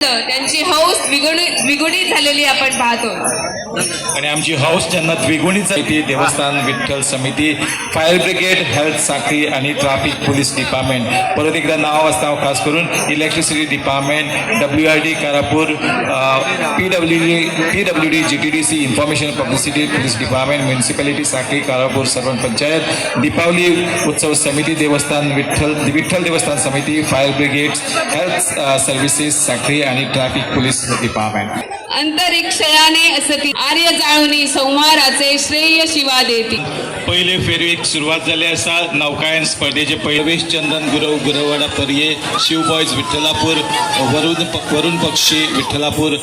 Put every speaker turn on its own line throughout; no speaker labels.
त्यांची हौस द्विगुणित झालेली आपण पाहतो
आणि आमची हौस ज्यांना द्विगुणित झाली देवस्थान विठ्ठल समिती फायर ब्रिगेड हेल्थ साखळी आणि ट्रॅफिक पोलीस डिपार्टमेंट परत एकदा नाव असतं खास करून electricity department WRD Karapur PWD GTDC information publicity police department municipality Sakhali Karapur सर्व पंचायत दीपावली उत्सव समिती देवस्थान विठ्ठल देवस्थान समिती फायर ब्रिगेड हेल्थ सर्व्हिसेस साखळी आणि ट्रॅफिक पोलीस डिपार्टमेंट
अंतरिक्षयाने असती आर्य जाळुनी संहाराचे श्रेय शिवा देती।
पहिले फेरीक सुरुवात झाली असा नौकायन स्पर्धेचे प्रवेश चंदन गुरव गुरवडा पर्ये शिव बॉयज विठ्ठलापूर वरुण पक्षी विठ्ठलापूर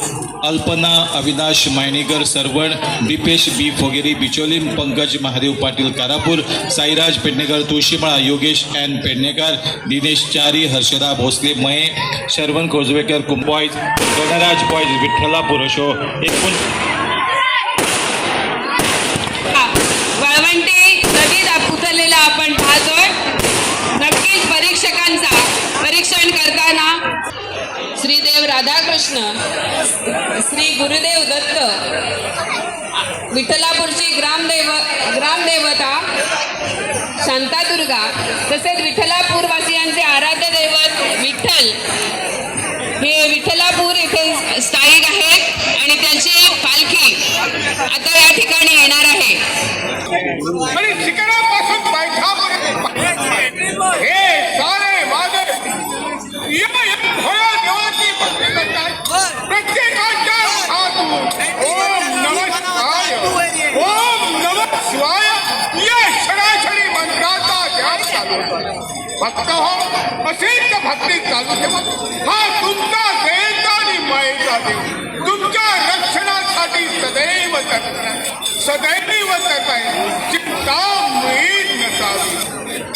अल्पना अविनाश मायनीगर सरवण दीपेश बी फोगेरी बिचोली पंकज महादेव पाटील कारापूर साईराज पेडणेकर तुळशीमाळा योगेश एन पेडणेकर दिनेश चारी हर्षदा भोसले मये शरवण कोजवेकर कुंबॉयज गणराज बॉयज विठ्ठलापूर अशो एकूण
वाळवंटी नदीत उतरलेला आपण पाहतोय। नक्कीच परीक्षण करताना श्रीदेव राधाकृष्ण श्री गुरुदेव दत्त विठ्ठलापूरची ग्रामदेवता शांतादुर्गा तसेच विठ्ठलापूर वासियांचे आराध्य दैवत विठ्ठल हे विठ्ठलापूर येथे स्थायिक आहे आणि त्यांची पालखी आता या ठिकाणी येणार आहे।
आणि शिखरापासून बैठापर्यंत हे सारे वादळ या भोळ्या देवाची भक्ती करतात। प्रत्येकाच्या हातून ओम नमः शिवाय ओम नमः शिवाय या क्षणाक्षणी मंत्राचा ध्यान चालू होता। भक्त हो असेच भक्ती चालू ठेवा। हा तुमचा देवता आणि मायेचा देव तुमच्या रक्षणासाठी सदैव सदैव आहे। चिंता मीच नसावी।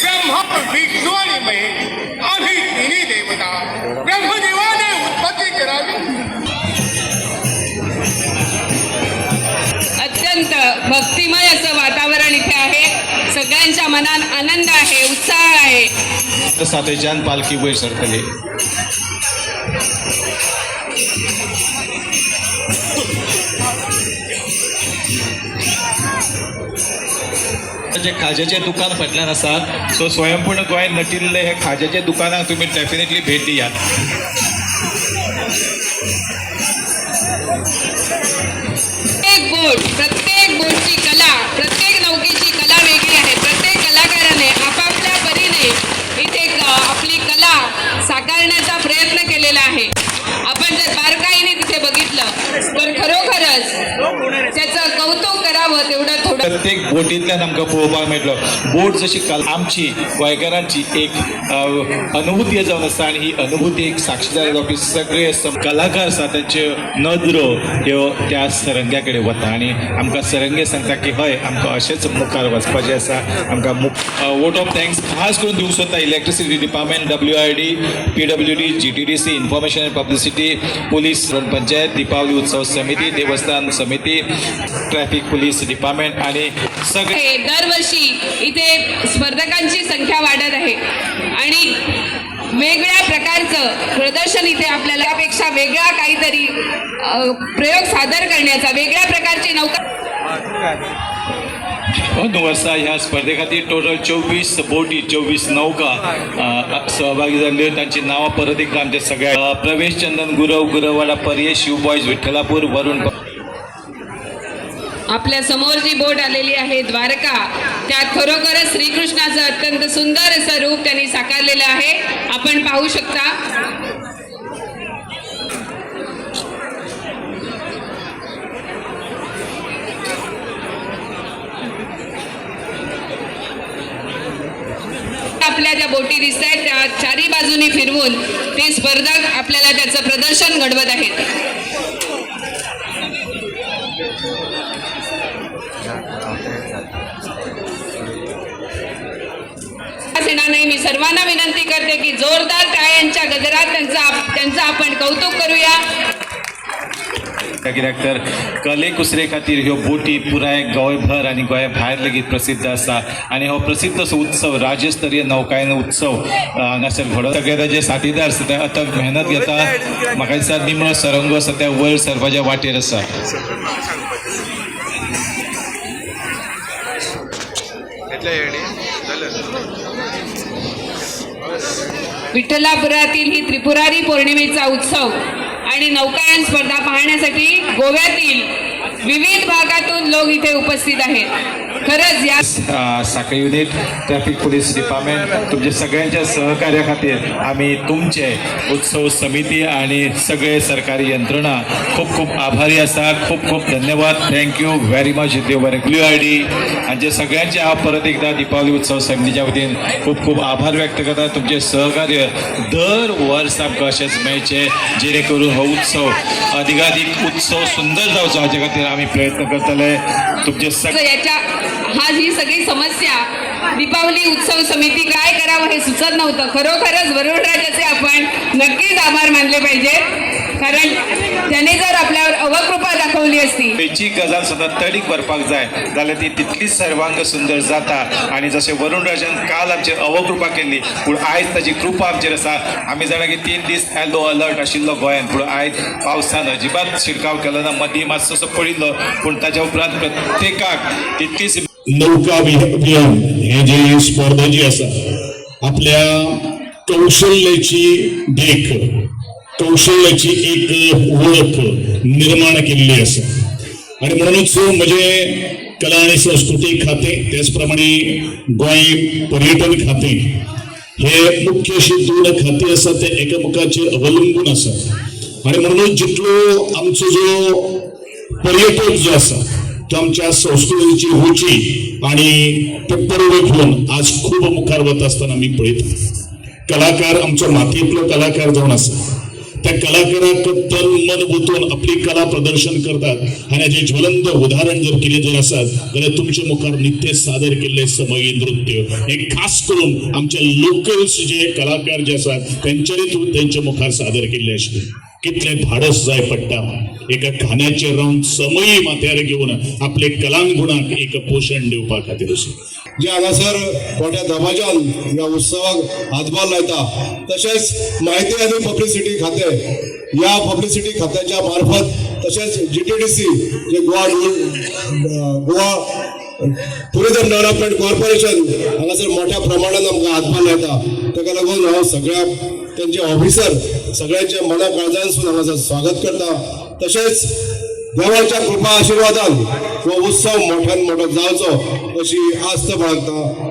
ब्रह्मा विष्णू आणि महेश आम्ही तिन्ही देवता ब्रह्मदेवाने उत्पत्ती करावी।
अत्यंत भक्तिमय असं वातावरण इथे आहे। सगळ्यांच्या मनात आनंद आहे, उत्साह आहे।
सातेजान पालखी वयर सरतले जे खाज्याचे दुकान फाटल्यान आसा सो स्वयंपूर्ण गोंयांत नटिल्ले हे खाज्याच्या दुकानाक तुम्ही डेफिनेटली भेट दियात।
प्रत्येक बोटची कला प्रत्येक नौकेची कला वेगळी आहे। प्रत्येक कलाकाराने आपापल्या परीने इथे आपली कला साकारण्याचा प्रयत्न केलेला आहे। आपण जर बारकाईने तिथे बघितलं तर खरोखरच त्याचं कौतुक करावं तेवढं थोडं।
प्रत्येक बोटींतल्यान आमकां पळोवपाक मेळटलो बोट जशी आमची गोंयकारांची एक अनुभूती जावन आसा आणि ही अनुभूती एक साक्षीदार जावपी सगळे कलाकार आसा त्यांच्यो नदरो ह्यो त्या सरंग्या कडेन वता आणि आमकां सरंगे सांगता की हय आमकां अशेंच मुखार वचपाचें आसा। आमकां वोट ऑफ थँक्स खास करून दिवंक सोदता electricity department WRD PWD GTDC information publicity police panchayat Deepawali उत्सव समिती देवस्थान समिती ट्रॅफिक पोलीस डिपार्टमेंट आणि सगळे
दरवर्षी इथे स्पर्धकांची संख्या वाढत आहे आणि वेगवेगळ्या प्रकारचं प्रदर्शन इथे आपल्याला त्यापेक्षा वेगळा काहीतरी प्रयोग सादर करण्याचा वेगळ्या प्रकारची नौका
2 वर्सां ह्या स्पर्धे खातीर टोटल 24 बोटी 24 नौका सहभागी जाल्ल्यो। तांची नांवां परत एकदा आमच्या सगळ्या प्रवेश चंदन गुरव गुरवाडा पर्ये शिव बॉयज विठ्ठलापूर वरुण
आपल्या समोर जी बोट आलेली आहे द्वारका त्यात खरोखरच श्रीकृष्णाचं अत्यंत सुंदर असं रूप त्यांनी साकारलेलं आहे। आपण पाहू शकता आपल्या ज्या बोटी दिसत आहेत त्या चारी बाजूनी फिरवून ते स्पर्धक आपल्याला त्याचं प्रदर्शन घडवत आहेत। मी सर्वांना विनंती करते की जोरदार टाळ्यांच्या गजरात त्यांचं आपण कौतुक करूया।
कित्याक तर कले कुसरे खातीर ह्यो बोटी पुराय गोंयभर आनी गोंया भायर लेगीत प्रसिद्ध आसा आनी हो प्रसिद्ध असो उत्सव राज्यस्तरीय नौकायन उत्सव हांगासर घडोवन सगळे ताजे साथीदार आसा ते अथक मेहनत घेता. म्हाका दिसता निमणो सरंगो आसा त्या वयर सरपाच्या वाटेर आसा.
विठ्ठलापुरातील ही त्रिपुरारी पौर्णिमेचा उत्सव आणि नौकायन स्पर्धा पाहण्यासाठी गोव्यातील विविध भागातून लोक इथे उपस्थित आहेत. खरंच या
साखळी युनिट ट्रॅफिक पोलीस डिपार्टमेंट तुमच्या सगळ्यांच्या सहकार्या खातीर आम्ही तुमचे उत्सव समिती आणि सगळे सरकारी यंत्रणा खूप खूप आभारी आसा. खूप खूप धन्यवाद. Thank you very much. देव बरें. WRD हांचे सगळ्यांचे हांव परत एकदा दिपावली उत्सव समितीच्या वतीन खूप खूप आभार व्यक्त करता. तुमचे सहकार्य दर वर्स आमकां अशेंच मेळचें जेणे करून हो उत्सव अधिकाधिक उत्सव सुंदर जावचो हाचे खातीर आमी प्रयत्न करतले. तुमचे
ही सगळी समस्या दीपावली उत्सव समिती काय करावं हे सुचत नव्हतं. खरोखरच वरुणराजाचे आपण नक्कीच आभार मानले पाहिजे, कारण त्याने जर आपल्यावर अवकृपा दाखवली असती.
खंयची गजाल सतत तडीक व्हरपाक जाय जाल्यार ती तितलीच सर्वांग सुंदर जाता. आनी जशें वरुणराजान काल आमचेर अवकृपा केल्ली पूण आयज ताची कृपा आमचेर आसा. आमी जाणा की 3 दीस येलो अलर्ट आशिल्लो गोंयांत, पूण आयज पावसान अजिबात शिरकाव केलो ना. मदीं मातसो पडिल्लो पूण ताच्या उपरांत प्रत्येकाक तितलीच
नौका विहार हे जे स्पर्धा जी आसा आपल्या कौशल्याची देख कौशल्याची एक ओळख निर्माण केलेली आसा. आणि म्हणूनच म्हणजे कला आणि संस्कृती खाते त्याचप्रमाणे गोंय पर्यटन खाते हे मुख्य अशी 2 खाती आसा ते एकामेकाचेर अवलंबून आसा. आणि म्हणून जितलो आमचो जो पर्यटक जो आसा तो आमच्या संस्कृतीची रुची आणि पट्टरोग घेऊन आज खूप मुखार वता असताना मी पळयता. कलाकार आमच्या मातयेंतलो कलाकार जावन आसा त्या कलाकाराक तन मन गुंतून आपली कला प्रदर्शन करतात आणि हाचे ज्वलंत उदाहरण जर कितें जर आसात जाल्यार तुमच्या मुखार नित्य सादर केल्ले समयी नृत्य हे खास करून आमच्या लोकल्स जे कलाकार जे आसात तेंच्यांनी तेंच्या मुखार सादर केल्ले आशिल्ले. कितले धाडस जाय पडटा एका खाण्याचेर रावन समयी माथ्यार घेवन आपले कलांगुणाक एक पोषण दिवपा खातीर अशें
जे हांगासर मोठ्या दबाज्यान ह्या उत्सवाक हातभार लायता. तशेंच माहिती आनी पब्लिसिटी खातें ह्या पब्लिसिटी खात्याच्या मार्फत तशेंच GTDC जे गोवा टुरिझम डेव्हलपमेंट कॉर्पोरेशन हांगासर मोठ्या प्रमाणात आमकां हातभार लायता. ताका लागून हांव सगळ्या त्यांचे ऑफिसर सगळ्यांचे मना काळजांसून हांगासर स्वागत करता. तशेंच देवाच्या कृपा आशिर्वादान हो उत्सव मोठ्यान मोठो जावचो अशी आस्त बाळगता.